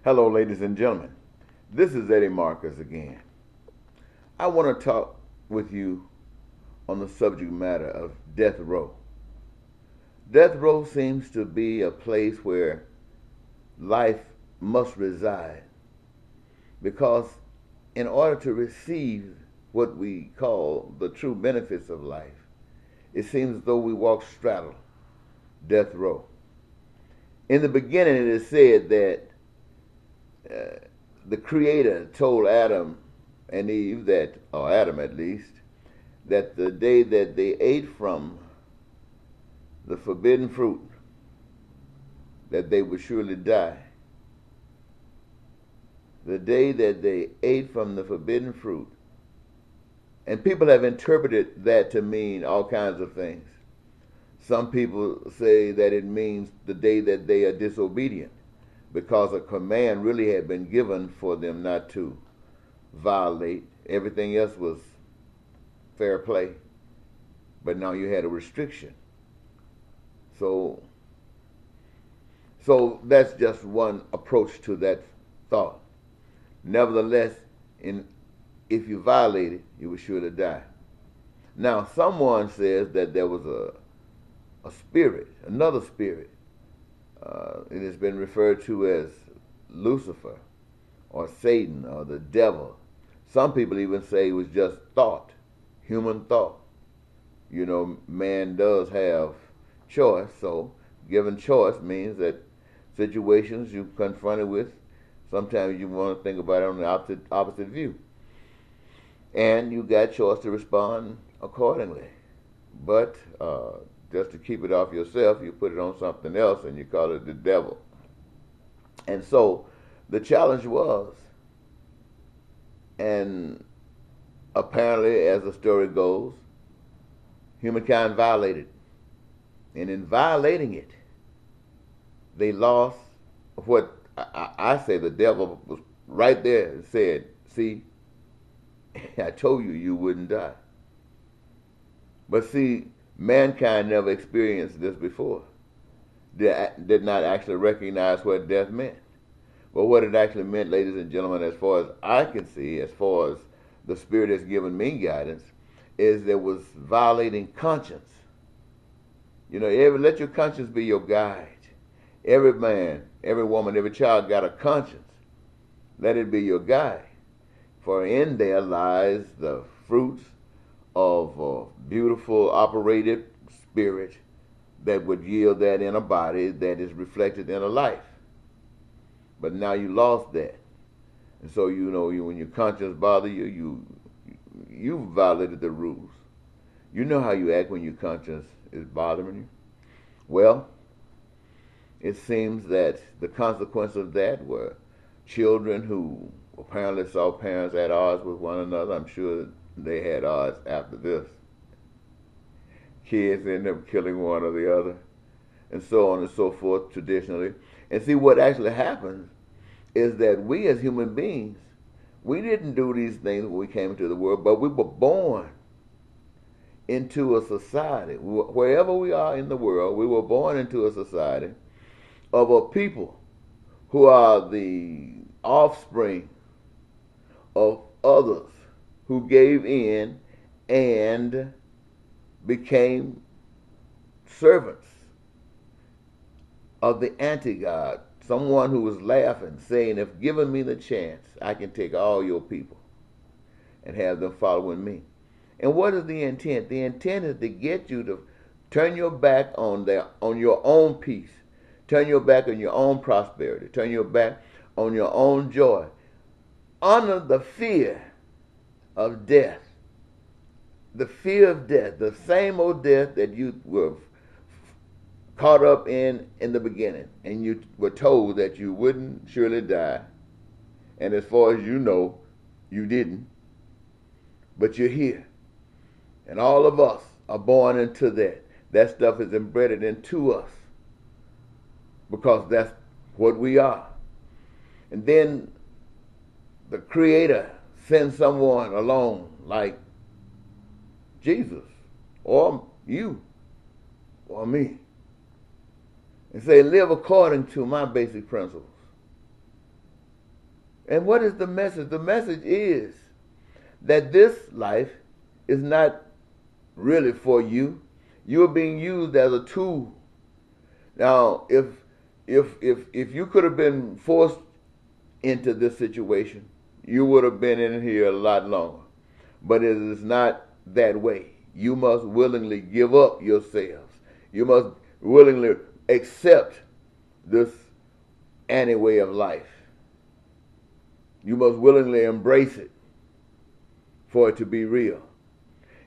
Hello, ladies and gentlemen. This is Eddie Marcus again. I want to talk with you on the subject matter of death row. Death row seems to be a place where life must reside because in order to receive what we call the true benefits of life, it seems as though we walk straddle death row. In the beginning, it is said that the Creator told Adam and Eve or Adam at least, that the day that they ate from the forbidden fruit, that they would surely die. The day that they ate from the forbidden fruit. And people have interpreted that to mean all kinds of things. Some people say that it means the day that they are disobedient, because a command really had been given for them not to violate. Everything else was fair play, but now you had a restriction. So that's just one approach to that thought. Nevertheless, if you violate it, you were sure to die. Now, someone says that there was a spirit, another spirit. It has been referred to as Lucifer or Satan or the devil. Some people even say it was just thought, human thought. You know, man does have choice, so given choice means that situations you're confronted with, sometimes you want to think about it on the opposite view. And you got choice to respond accordingly. But just to keep it off yourself, you put it on something else and you call it the devil. And so the challenge was, and apparently, as the story goes, humankind violated. And in violating it, they lost what I say the devil was right there and said, see, I told you you wouldn't die. But see, mankind never experienced this before. Did not actually recognize what death meant. Well, what it actually meant, ladies and gentlemen, as far as I can see, as far as the Spirit has given me guidance, is there was violating conscience. You know, let your conscience be your guide. Every man, every woman, every child got a conscience. Let it be your guide. For in there lies the fruits of a beautiful operated spirit that would yield that in a body that is reflected in a life. But now you lost that. And so, you know, when your conscience bothers you violated the rules. You know how you act when your conscience is bothering you. Well, it seems that the consequence of that were children who apparently saw parents at odds with one another. I'm sure they had odds after this. Kids end up killing one or the other, and so on and so forth traditionally. And see, what actually happens is that we as human beings, we didn't do these things when we came into the world, but we were born into a society. Wherever we are in the world, we were born into a society of a people who are the offspring of others who gave in and became servants of the anti-God, someone who was laughing, saying, if given me the chance, I can take all your people and have them following me. And what is the intent? The intent is to get you to turn your back on your own peace, turn your back on your own prosperity, turn your back on your own joy, under the fear of death. The fear of death, the same old death that you were caught up in the beginning, and you were told that you wouldn't surely die. And as far as you know, you didn't. But you're here. And all of us are born into that. That stuff is embedded into us because that's what we are. And then the Creator sends someone along like Jesus or you or me and say, live according to my basic principles. And what is the message? The message is that this life is not really for you. You are being used as a tool. Now, if you could have been forced into this situation, you would have been in here a lot longer. But it is not that way. You must willingly give up yourselves. You must willingly accept this anti-way of life. You must willingly embrace it for it to be real.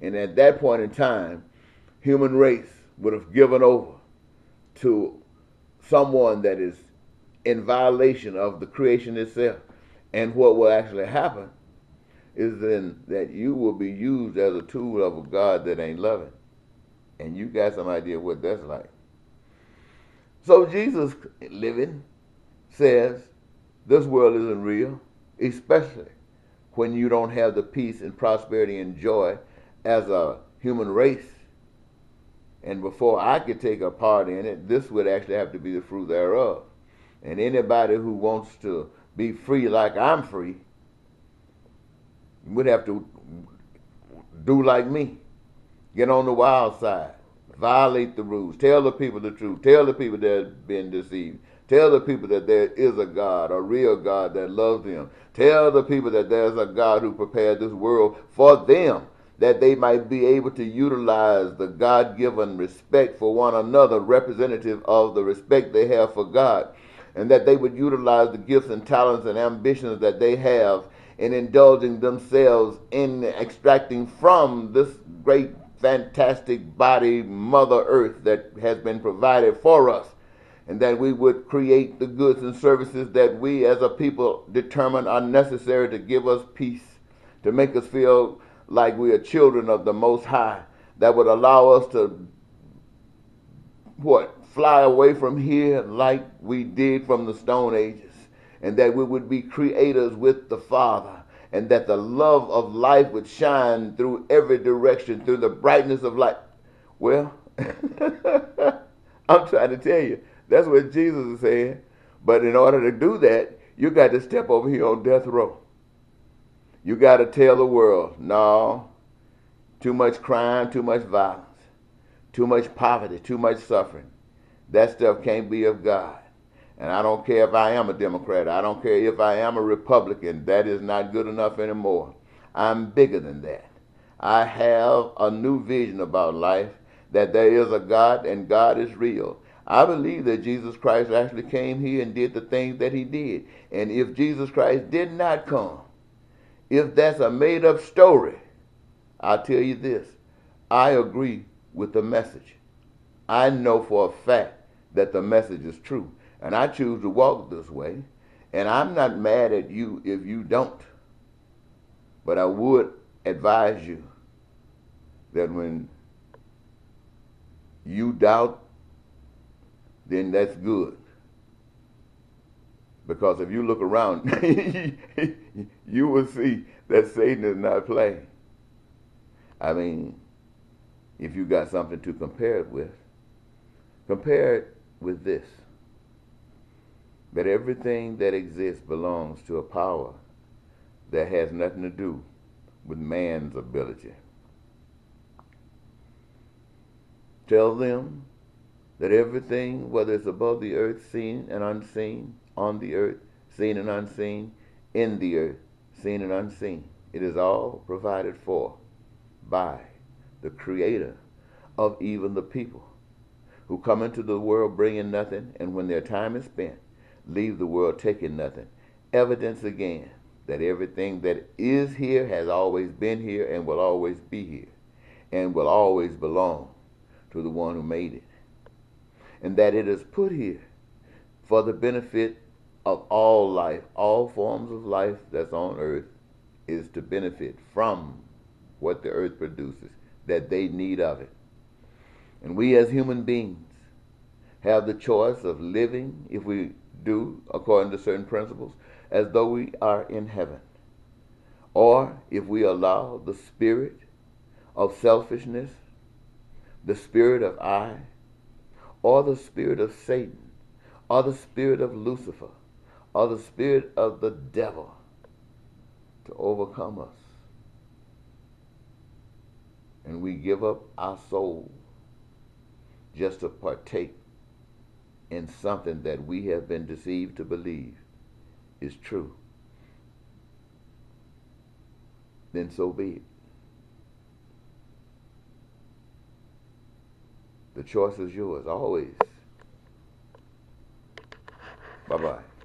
And at that point in time, human race would have given over to someone that is in violation of the creation itself. And what will actually happen is then that you will be used as a tool of a God that ain't loving. And you got some idea what that's like. So Jesus living says this world isn't real, especially when you don't have the peace and prosperity and joy as a human race. And before I could take a part in it, this would actually have to be the fruit thereof. And anybody who wants to be free like I'm free would have to do like me. Get on the wild side. Violate the rules. Tell the people the truth. Tell the people they've been deceived. Tell the people that there is a God, a real God that loves them. Tell the people that there's a God who prepared this world for them, that they might be able to utilize the God-given respect for one another, representative of the respect they have for God, and that they would utilize the gifts and talents and ambitions that they have in indulging themselves in extracting from this great, fantastic body, Mother Earth, that has been provided for us, and that we would create the goods and services that we as a people determine are necessary to give us peace, to make us feel like we are children of the Most High, that would allow us to, fly away from here like we did from the Stone Ages, and that we would be creators with the Father, and that the love of life would shine through every direction, through the brightness of light. Well, I'm trying to tell you, that's what Jesus is saying. But in order to do that, you got to step over here on death row. You got to tell the world, no, too much crime, too much violence, too much poverty, too much suffering. That stuff can't be of God. And I don't care if I am a Democrat. I don't care if I am a Republican. That is not good enough anymore. I'm bigger than that. I have a new vision about life, that there is a God and God is real. I believe that Jesus Christ actually came here and did the things that he did. And if Jesus Christ did not come, if that's a made-up story, I'll tell you this. I agree with the message. I know for a fact that the message is true. And I choose to walk this way. And I'm not mad at you if you don't. But I would advise you that when you doubt, then that's good. Because if you look around, you will see that Satan is not playing. I mean, if you got something to compare it with this, that everything that exists belongs to a power that has nothing to do with man's ability. Tell them that everything, whether it's above the earth, seen and unseen, on the earth, seen and unseen, in the earth, seen and unseen, it is all provided for by the Creator of even the people, who come into the world bringing nothing, and when their time is spent, leave the world taking nothing. Evidence again that everything that is here has always been here and will always be here and will always belong to the one who made it. And that it is put here for the benefit of all life, all forms of life that's on earth is to benefit from what the earth produces, that they need of it. And we as human beings have the choice of living, if we do, according to certain principles, as though we are in heaven. Or if we allow the spirit of selfishness, the spirit of I, or the spirit of Satan, or the spirit of Lucifer, or the spirit of the devil to overcome us, and we give up our soul just to partake in something that we have been deceived to believe is true, then so be it. The choice is yours always. Bye-bye.